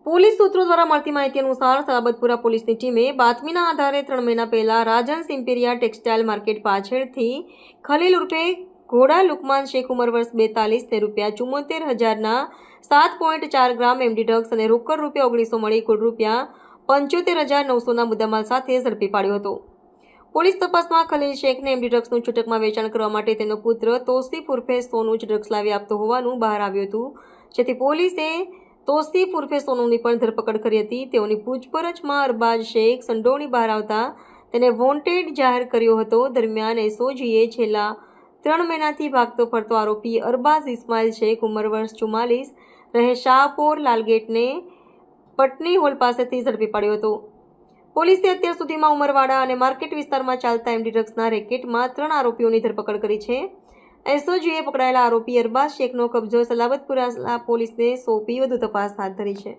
Police સૂત્રો દ્વારા મળતી માહિતી અનુસાર સલાબતપુરા પોલીસની ટીમે બાતમીના આધારે 3 મહિના પહેલા રાજન્સ ઇમ્પિરિયા ટેક્સટાઇલ માર્કેટ પાછળથી ખલીલ ઉર્ફે ઘોડા લુકમાન શેખ ઉંમર વર્ષ 42 ને ₹74,000ના 7.4 ગ્રામ એમડી ડ્રગ્સ અને રોકડ ₹1900 મળી કુલ ₹75,900ના મુદ્દામાલ સાથે ઝડપી પાડ્યો હતો। પોલીસ તપાસમાં ખલીલ શેખને એમડી ડ્રગ્સનું છૂટકમાં વેચાણ કરવા માટે તેનો પુત્ર તોસીફ ઉર્ફે સોનુ જ ડ્રગ્સ લાવી આપતો હોવાનું બહાર આવ્યું હતું, જેથી પોલીસે તોસીફ ઉર્ફે સોનુની પણ ધરપકડ કરી હતી। તેઓની પૂછપરછમાં અરબાઝ શેખ સંડોવણી બહાર આવતા તેને વોન્ટેડ જાહેર કર્યો હતો। દરમિયાન એસઓજીએ છેલ્લા 3 મહિનાથી ભાગતો ફરતો આરોપી અરબાઝ ઇસ્માઇલ શેખ ઉંમર વર્ષ 44 રહે શાહપોર લાલગેટને પટની હોલ પાસેથી ઝડપી પાડ્યો હતો। પોલીસે અત્યાર સુધીમાં ઉમરવાડા અને માર્કેટ વિસ્તારમાં ચાલતા એમડી ડ્રગ્સના રેકેટમાં 3 આરોપીઓની ધરપકડ કરી છે। એસઓજીએ પકડાયેલા આરોપી અરબાઝ શેખનો કબજો સલાબતપુરા પોલીસને સોંપી વધુ તપાસ હાથ ધરી છે।